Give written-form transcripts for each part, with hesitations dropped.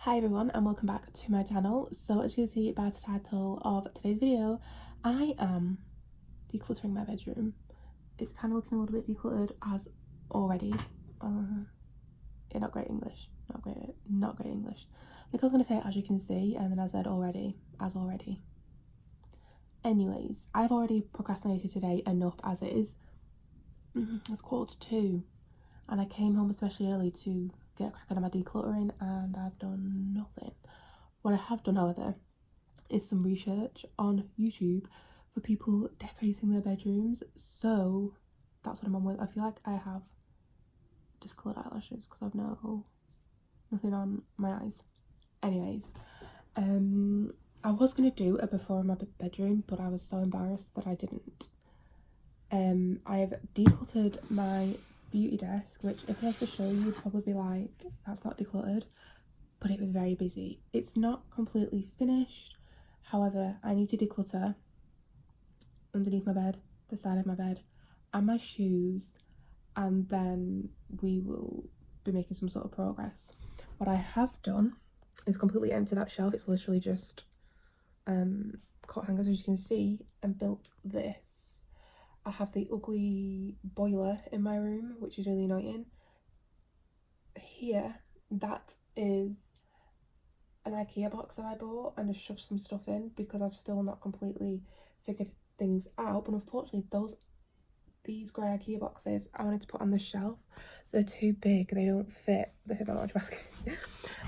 Hi everyone and welcome back to my channel. So as you can see by the title of today's video, I am decluttering my bedroom. It's kind of looking a little bit decluttered as already. Yeah, not great English. Not great English. I think I was going to say as you can see and then I said already, as already. Anyways, I've already procrastinated today enough as it is. It's 1:45 and I came home especially early to get cracking on my decluttering and I've done nothing. What I have done, however, is some research on YouTube for people decorating their bedrooms. So that's what I'm on with. I feel like I have discoloured eyelashes because I've nothing on my eyes. Anyways, I was gonna do a before in my bedroom, but I was so embarrassed that I didn't. I have decluttered my beauty desk, which if I was to show you, you'd probably be like, that's not decluttered, but it was very busy. It's not completely finished. However, I need to declutter underneath my bed, the side of my bed, and my shoes, and then we will be making some sort of progress. What I have done is completely empty that shelf. It's literally just coat hangers, as you can see, and built this. I have the ugly boiler in my room, which is really annoying. Here, that is an IKEA box that I bought and I shoved some stuff in because I've still not completely figured things out. But unfortunately, these grey IKEA boxes I wanted to put on the shelf, they're too big. They don't fit. They fit my large basket.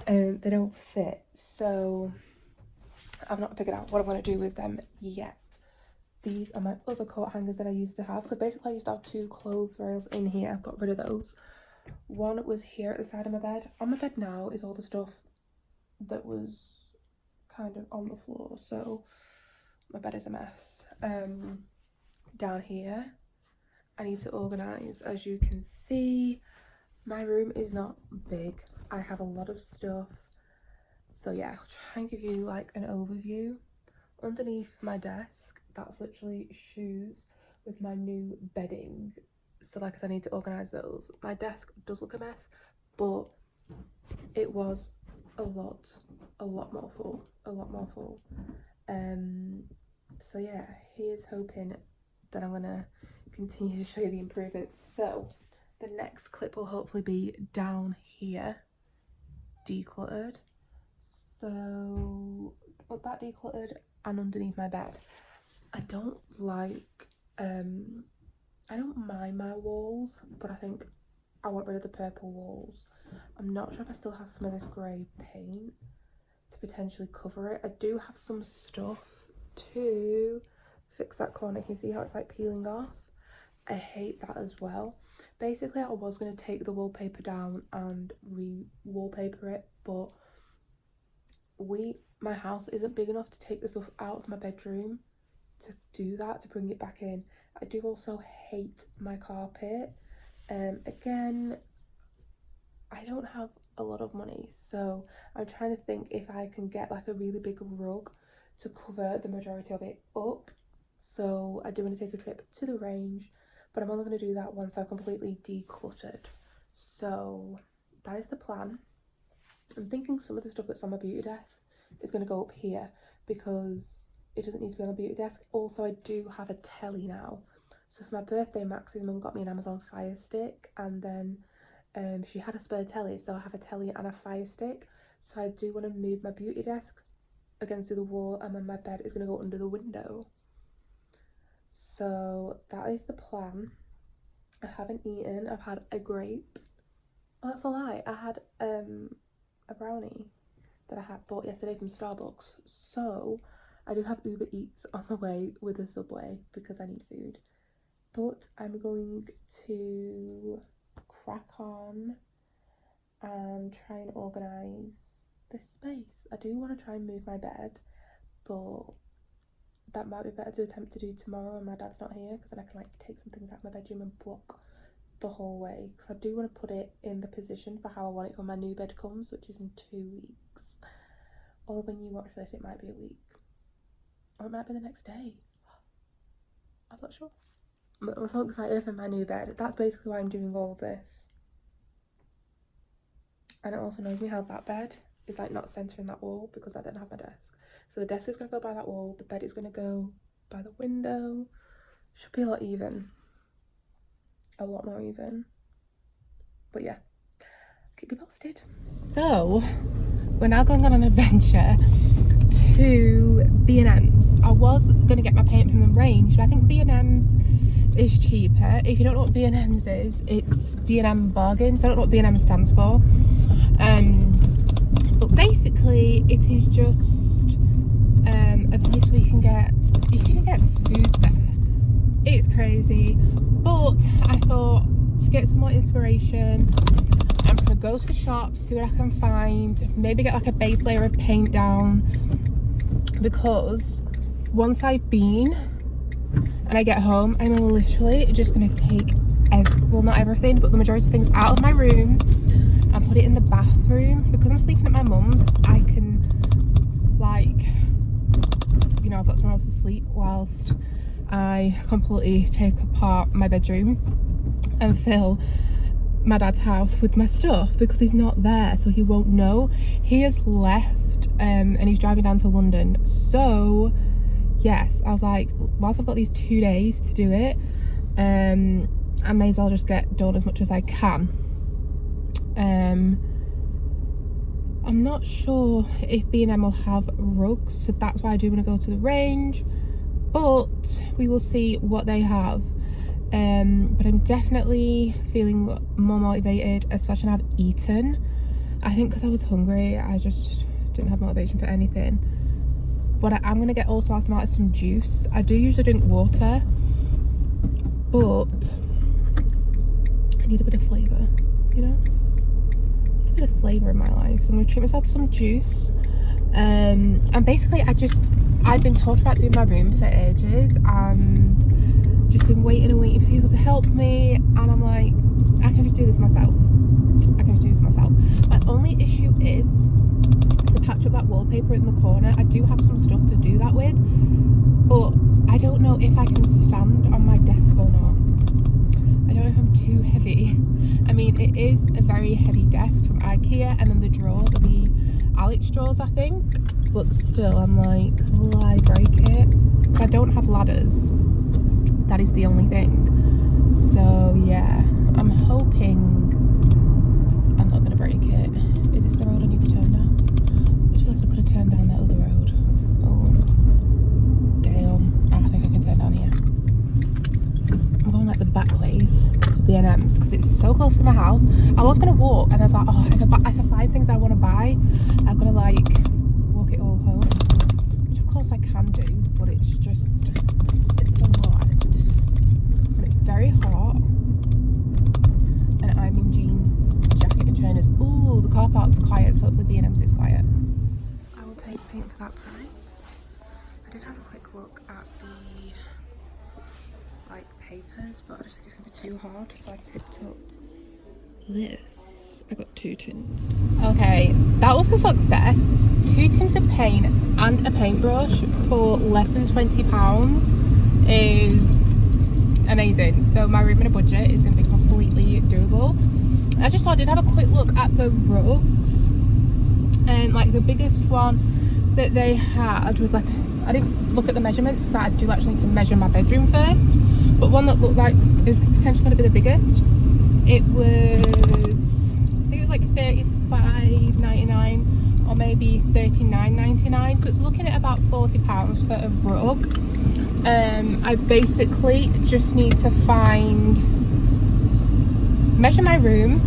They don't fit. So I've not figured out what I'm going to do with them yet. These are my other coat hangers that I used to have, because basically I used to have two clothes rails in here. I've got rid of those. One was here at the side of my bed. On my bed now is all the stuff that was kind of on the floor, so my bed is a mess. Down here I need to organise. As you can see, my room is not big. I have a lot of stuff, so yeah, I'll try and give you like an overview. Underneath my desk, that's literally shoes with my new bedding, so like I said, I need to organise those. My desk does look a mess, but it was a lot more full. So yeah, here's hoping that I'm gonna continue to show you the improvements. So the next clip will hopefully be down here, decluttered. So put that decluttered and underneath my bed. I don't mind my walls, but I think I want rid of the purple walls. I'm not sure if I still have some of this grey paint to potentially cover it. I do have some stuff to fix that corner. You can see how it's like peeling off. I hate that as well. Basically, I was going to take the wallpaper down and re-wallpaper it, but my house isn't big enough to take the stuff out of my bedroom to do that, to bring it back in. I do also hate my carpet. Again, I don't have a lot of money, so I'm trying to think if I can get like a really big rug to cover the majority of it up. So I do want to take a trip to the range, but I'm only going to do that once I've completely decluttered. So that is the plan. I'm thinking some of the stuff that's on my beauty desk is going to go up here because it doesn't need to be on the beauty desk. Also, I do have a telly now. So for my birthday, Max's mum got me an Amazon Fire Stick, and then she had a spare telly, so I have a telly and a Fire Stick. So I do want to move my beauty desk against the wall, and then my bed is going to go under the window. So that is the plan. I haven't eaten. I've had a grape. Oh, that's a lie. I had a brownie that I had bought yesterday from Starbucks. So I do have Uber Eats on the way with a Subway because I need food. But I'm going to crack on and try and organise this space. I do want to try and move my bed, but that might be better to attempt to do tomorrow when my dad's not here, because then I can like take some things out of my bedroom and block the whole way, because I do want to put it in the position for how I want it when my new bed comes, which is in 2 weeks. Or when you watch this, it might be a week, or it might be the next day. I'm not sure. I'm so excited for my new bed. That's basically why I'm doing all this. And it also annoys me how that bed is like not centering that wall because I don't have my desk. So the desk is going to go by that wall, the bed is going to go by the window. Should be a lot even, a lot more even. But yeah, keep you posted. So we're now going on an adventure to B&M's. I was going to get my paint from the range, but I think B&M's is cheaper. If you don't know what B&M's is, it's B&M bargains. I don't know what B&M stands for. But basically it is just a place where you can get food there. It's crazy, but I thought to get some more inspiration, I'm gonna go to the shop, see what I can find, maybe get like a base layer of paint down, because once I've been and I get home, I'm literally just gonna take well, not everything, but the majority of things out of my room and put it in the bathroom. Because I'm sleeping at my mum's, I can, like, you know, I've got somewhere else to sleep whilst I completely take apart my bedroom and fill my dad's house with my stuff, because he's not there, so he won't know. He has left and he's driving down to London. So yes, I was like, whilst I've got these 2 days to do it, I may as well just get done as much as I can. I'm not sure if B&M will have rugs, so that's why I do want to go to the range, but we will see what they have. But I'm definitely feeling more motivated, especially when I've eaten. I think because I was hungry, I just didn't have motivation for anything. But I am going to get also asked out some juice. I do usually drink water, but I need a bit of flavour, you know? A bit of flavour in my life. So I'm going to treat myself to some juice. And basically I've been talking about doing my room for ages, and just been waiting and waiting for people to help me, and I'm like, I can just do this myself. My only issue is to patch up that wallpaper in the corner. I do have some stuff to do that with, but I don't know if I can stand on my desk or not. I don't know if I'm too heavy. I mean, it is a very heavy desk from IKEA, and then the drawers are the Alex drawers, I think, but still I'm like, will I break it? Because I don't have ladders. That is the only thing. So yeah, I'm hoping I'm not gonna break it. Is this the road I need to turn down? I feel like I could have turned down that other road. Oh damn. I think I can turn down here. I'm going like the back ways to B&M's because it's so close to my house. I was gonna walk, and I was like, oh, if I find things I want to buy, I've got to like walk it all home, which of course I can do, but it's a lot, and it's very hot, and I'm in jeans, jacket and trainers. Ooh, the car park's quiet, so hopefully B&M's is quiet. I will take paint for that price. I did have a quick look at the like papers, but I just think it's gonna be too hard, so I picked up this. I got 2 tins. Okay, that was a success. 2 tins of paint and a paintbrush for less than £20 is amazing. So my room in a budget is going to be completely doable. I just thought I did have a quick look at the rugs, and like the biggest one that they had was like, I didn't look at the measurements because I do actually need to measure my bedroom first, but one that looked like it was potentially going to be the biggest, it was, I think it was like £35.99 or maybe £39.99, so it's looking at about £40 for a rug. I basically just need to measure my room,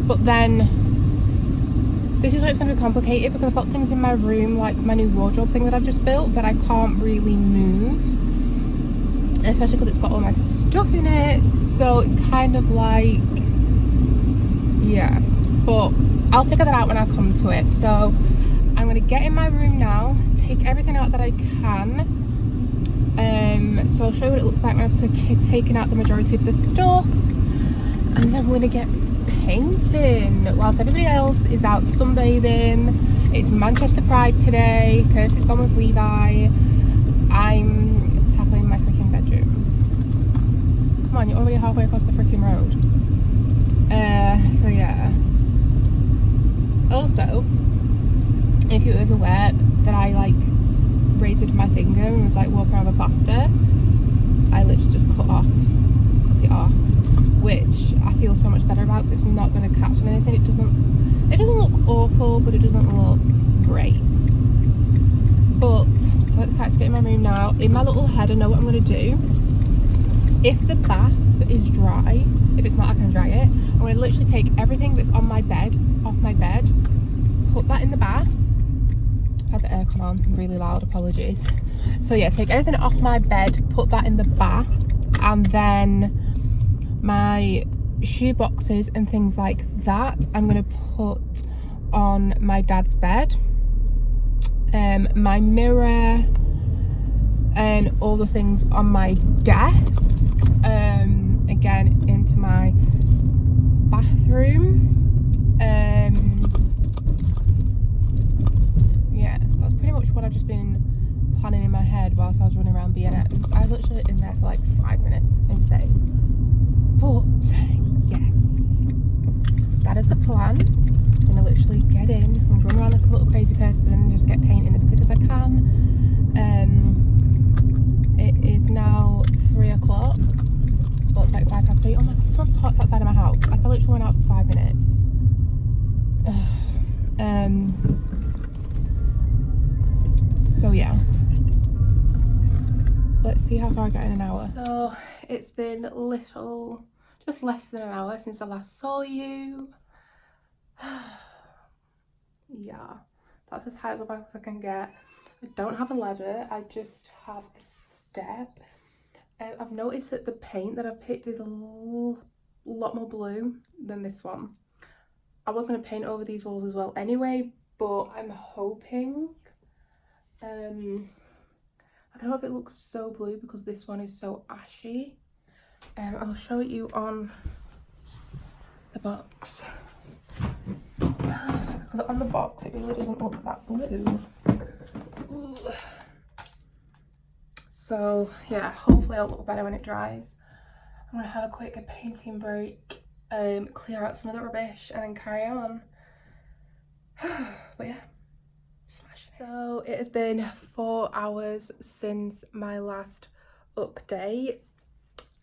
but then this is where it's going to be complicated because I've got things in my room, like my new wardrobe thing that I've just built, that I can't really move, especially because it's got all my stuff in it. So it's kind of like, yeah, but I'll figure that out when I come to it. So I'm going to get in my room now, take everything out that I can. So I'll show you what it looks like when I've taken out the majority of the stuff, and then we're going to get painting whilst everybody else is out sunbathing. It's Manchester Pride today. Kirsty's gone with Levi. I'm tackling my freaking bedroom. Come on, you're already halfway across the freaking road. So yeah. Also, if you was aware that I like raised my finger and was like walking around with plaster, I literally just cut it off, which I feel so much better about because it's not going to catch on anything. It doesn't look awful, but it doesn't look great. But I'm so excited to get in my room now. In my little head, I know what I'm going to do. If the bath is dry, if it's not, I can dry it. I'm going to literally take everything that's on my bed off my bed, put that in the bath. I've had the aircon on, really loud, apologies. So yeah, take everything off my bed, put that in the bath, and then my shoe boxes and things like that I'm going to put on my dad's bed. My mirror and all the things on my desk, again into my bathroom. Yeah, that's pretty much what I've just been planning in my head whilst I was running around B&M's. I was literally in there for like 5 minutes, insane. But yes, that is the plan. I'm gonna literally get in and run around like a little crazy person and just get painting as quick as I can. It is now 3 o'clock. Well, it's like 3:05. Oh my god, someone's parked outside of my house. Like I literally went out for 5 minutes. So yeah, let's see how far I get in an hour. So it's been just less than an hour since I last saw you. Yeah, that's as high as I can get. I don't have a ladder, I just have a step. I've noticed that the paint that I've picked is a lot more blue than this one. I was going to paint over these walls as well anyway, but I'm hoping, I don't know if it looks so blue because this one is so ashy. I'll show it you on the box. Because on the box it really doesn't look that blue. Ooh. So yeah, hopefully it'll look better when it dries. I'm gonna have a quick painting break, clear out some of the rubbish and then carry on. But yeah, smash it. So it has been 4 hours since my last update.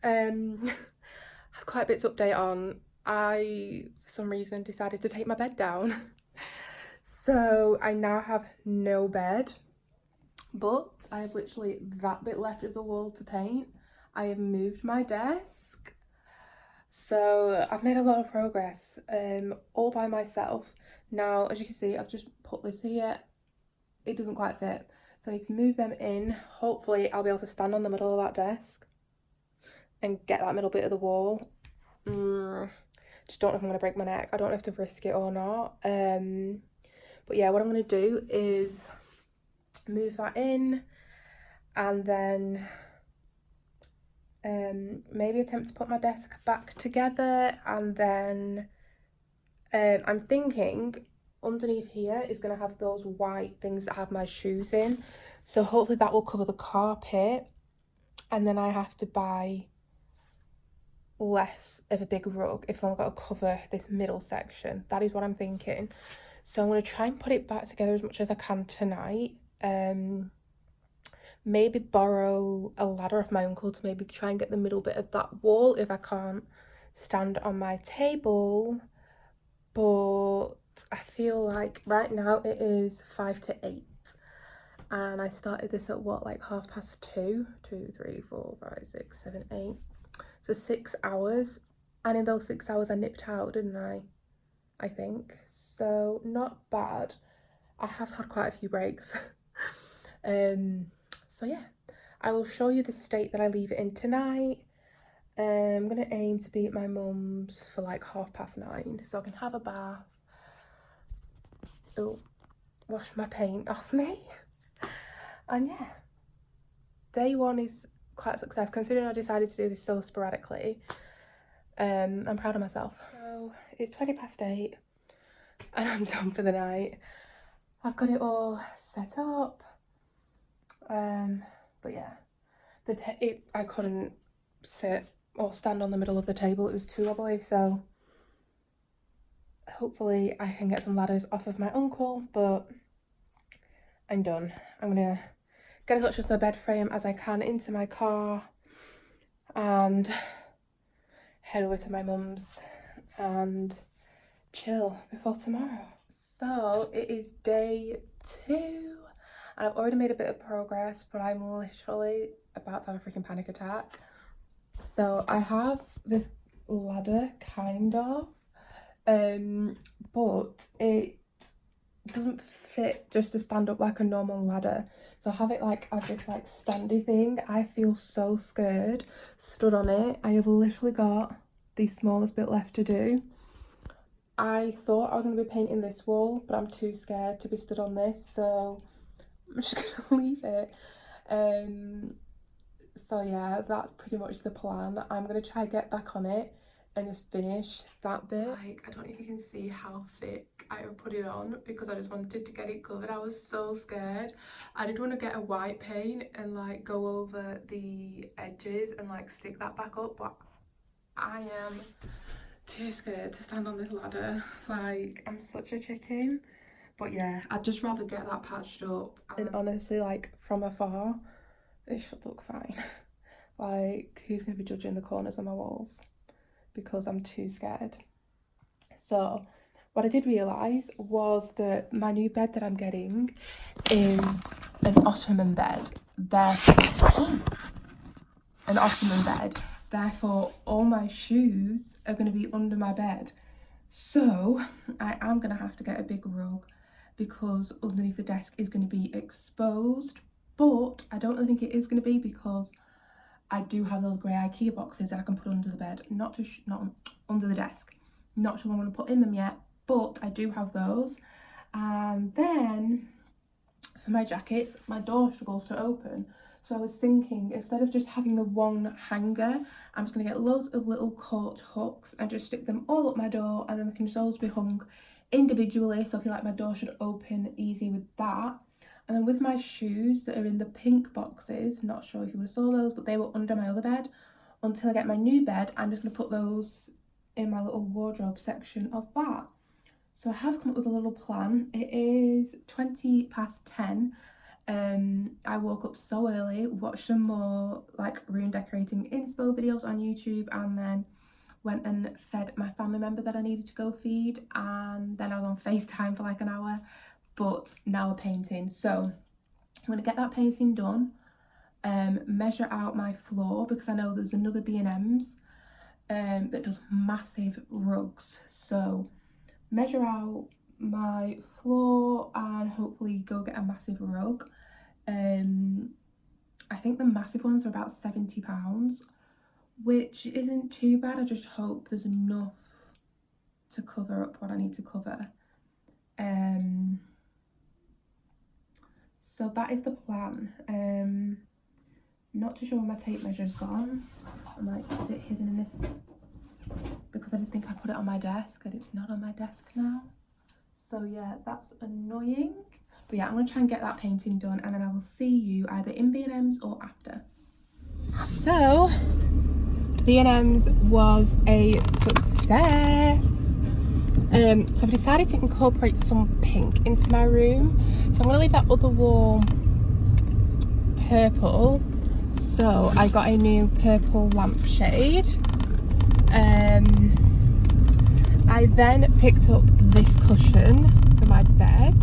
I've quite a bit to update on. I, for some reason, decided to take my bed down. So I now have no bed, but I have literally that bit left of the wall to paint. I have moved my desk. So I've made a lot of progress, all by myself. Now, as you can see, I've just put this here. It doesn't quite fit. So I need to move them in. Hopefully I'll be able to stand on the middle of that desk and get that middle bit of the wall. Just don't know if I'm going to break my neck. I don't know if to risk it or not. But yeah, what I'm going to do is move that in and then maybe attempt to put my desk back together, and then I'm thinking underneath here is going to have those white things that have my shoes in, so hopefully that will cover the carpet, and then I have to buy less of a big rug if I've got to cover this middle section. That is what I'm thinking. So I'm going to try and put it back together as much as I can tonight. Maybe borrow a ladder off my uncle to maybe try and get the middle bit of that wall if I can't stand on my table. But I feel like right now it is 5 to 8 and I started this at what, like 2:30? 2, 3, 4, 5, 6, 7, 8. So 6 hours, and in those 6 hours I nipped out, didn't I think. So not bad. I have had quite a few breaks. So yeah, I will show you the state that I leave it in tonight. I'm gonna aim to be at my mum's for like 9:30 so I can have a bath. Oh, wash my paint off me. And yeah, day one is quite a success considering I decided to do this so sporadically. I'm proud of myself. So it's 8:20 and I'm done for the night. I've got it all set up. But yeah, I couldn't sit or stand on the middle of the table, it was too wobbly, so hopefully I can get some ladders off of my uncle, but I'm done. I'm gonna get as much of the bed frame as I can into my car and head over to my mum's and chill before tomorrow. So it is day 2 and I've already made a bit of progress, but I'm literally about to have a freaking panic attack. So I have this ladder kind of, but it doesn't fit just to stand up like a normal ladder, so I have it like as this like standy thing. I feel so scared stood on it. I have literally got the smallest bit left to do. I thought I was going to be painting this wall, but I'm too scared to be stood on this, so I'm just going to leave it. So yeah, that's pretty much the plan. I'm going to try to get back on it and just finish that bit. Like, I don't know if you can see how thick I have put it on because I just wanted to get it covered. I was so scared. I did want to get a white paint and like go over the edges and like stick that back up, but I am too scared to stand on this ladder. Like, I'm such a chicken. But yeah, I'd just rather get that patched up. And honestly, like, from afar, it should look fine. Like, who's going to be judging the corners of my walls? Because I'm too scared. So what I did realise was that my new bed that I'm getting is an ottoman bed. Therefore all my shoes are going to be under my bed. So I am going to have to get a big rug because underneath the desk is going to be exposed. But I don't really think it is going to be because I do have those grey IKEA boxes that I can put under the bed, not under the desk. Not sure what I'm going to put in them yet, but I do have those. And then for my jackets, my door struggles to open. So I was thinking, instead of just having the one hanger, I'm just going to get loads of little coat hooks and just stick them all up my door, and then they can just always be hung individually. So I feel like my door should open easy with that. And then with my shoes that are in the pink boxes, not sure if you would have saw those, but they were under my other bed. Until I get my new bed, I'm just going to put those in my little wardrobe section of that. So I have come up with a little plan. It is 10:20. I woke up so early, watched some more like room decorating inspo videos on YouTube, and then went and fed my family member that I needed to go feed, and then I was on FaceTime for like an hour. But now we're painting, so I'm going to get that painting done, measure out my floor because I know there's another B&M's that does massive rugs, so measure out my floor and hopefully go get a massive rug. I think the massive ones are about £70, which isn't too bad. I just hope there's enough to cover up what I need to cover. So that is the plan. Not too sure where my tape measure's gone. I might is it hidden in this because I didn't think I put it on my desk and it's not on my desk now. So yeah, that's annoying. But yeah, I'm going to try and get that painting done, and then I will see you either in B&M's or after. So B&M's was a success. So I've decided to incorporate some pink into my room. So I'm going to leave that other wall purple. So I got a new purple lampshade. I then picked up this cushion for my bed.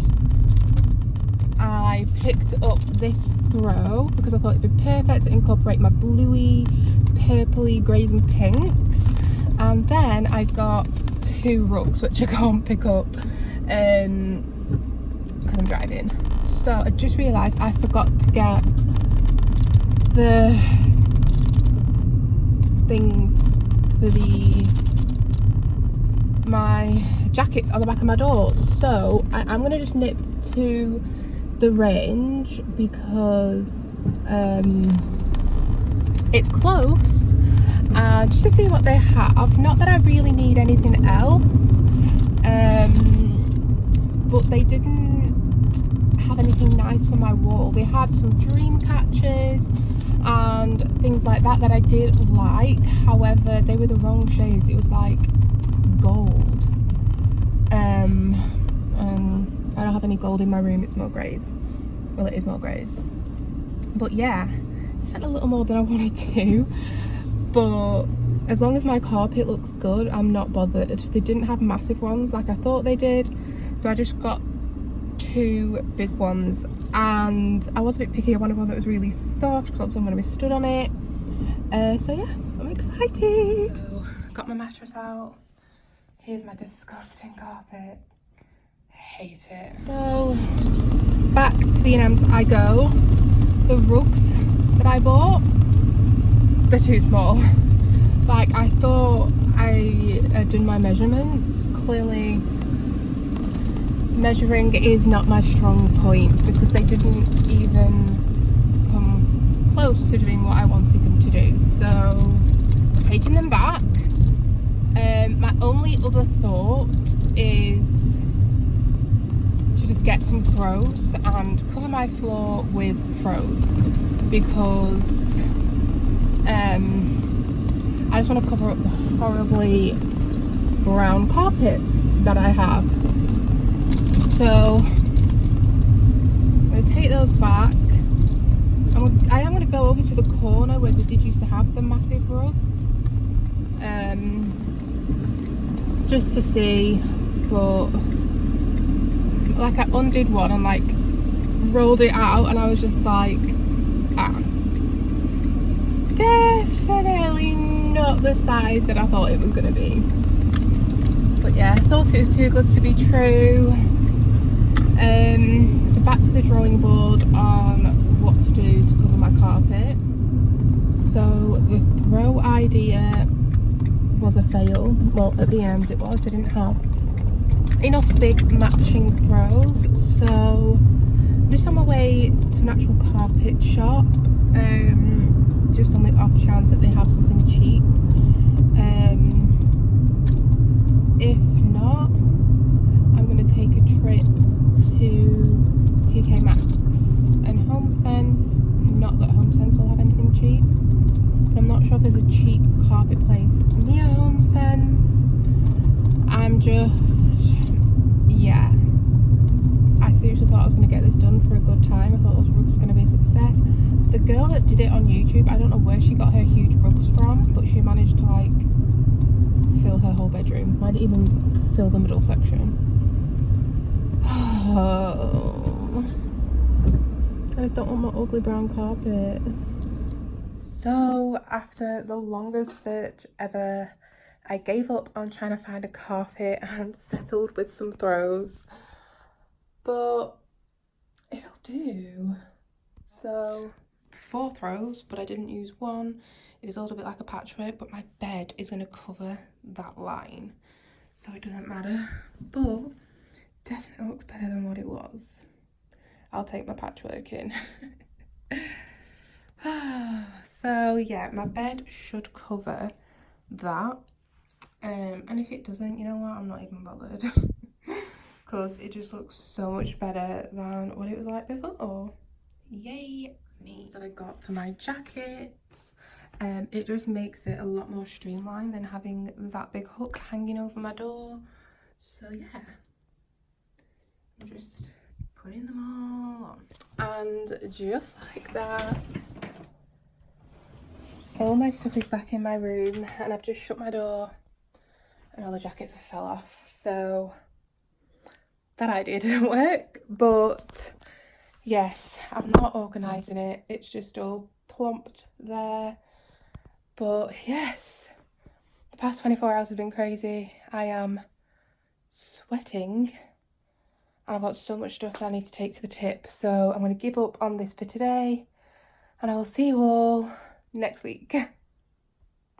I picked up this throw because I thought it'd be perfect to incorporate my bluey, purpley, greys and pinks. And then I got 2 rugs which I can't pick up because I'm driving. So I just realised I forgot to get the things for my jackets on the back of my door. So I'm going to just nip to the range because it's close, just to see what they have. Not that I really need anything else, but they didn't have anything nice for my wall. They had some dream catchers and things like that I did like. However, they were the wrong shades. It was like gold, And I don't have any gold in my room, it's more greys. Well, it is more greys. But yeah, spent a little more than I wanted to, but as long as my carpet looks good, I'm not bothered. They didn't have massive ones like I thought they did, so I just got 2 big ones, and I was a bit picky. I wanted one that was really soft because obviously I'm going to be stood on it. So yeah, I'm excited. So, got my mattress out. Here's my disgusting carpet. Hate it. So back to B&M's I go. The rugs that I bought, they're too small. Like, I thought I had done my measurements. Clearly measuring is not my strong point, because they didn't even come close to doing what I wanted them to do. So taking them back. My only other thought is to just get some throws and cover my floor with throws, because I just want to cover up the horribly brown carpet that I have. So I'm going to take those back. I am going to go over to the corner where they did used to have the massive rugs, just to see, but like I undid one and like rolled it out, and I was just like, definitely not the size that I thought it was going to be. But yeah, I thought it was too good to be true. So back to the drawing board on what to do to cover my carpet. So the throw idea was a fail. Well, at the end it was. I didn't have enough big matching throws, so I'm just on my way to an actual carpet shop, just on the off chance that they have something cheap. If not, I'm going to take a trip to TK Maxx and HomeSense. Not that HomeSense will have anything cheap, but I'm not sure if there's a cheap carpet place near HomeSense. I'm just, yeah, I seriously thought I was going to get this done for a good time. I thought those rugs were going to be a success. The girl that did it on YouTube, I don't know where she got her huge rugs from, but she managed to like fill her whole bedroom. Might even fill the middle section. Oh, I just don't want my ugly brown carpet. So after the longest search ever, I gave up on trying to find a carpet and settled with some throws, but it'll do. So 4 throws, but I didn't use one. It is a little bit like a patchwork, but my bed is going to cover that line, so it doesn't matter, but definitely looks better than what it was. I'll take my patchwork in. So yeah, my bed should cover that, and if it doesn't, you know what, I'm not even bothered, because it just looks so much better than what it was like before. Yay me. That I got for my jackets, it just makes it a lot more streamlined than having that big hook hanging over my door. So yeah, I'm just putting them all on, and just like that, all my stuff is back in my room, and I've just shut my door and all the jackets have fell off. So that idea didn't work, but yes, I'm not organising it, it's just all plonked there. But yes, the past 24 hours has been crazy. I am sweating and I've got so much stuff that I need to take to the tip, so I'm going to give up on this for today, and I will see you all next week.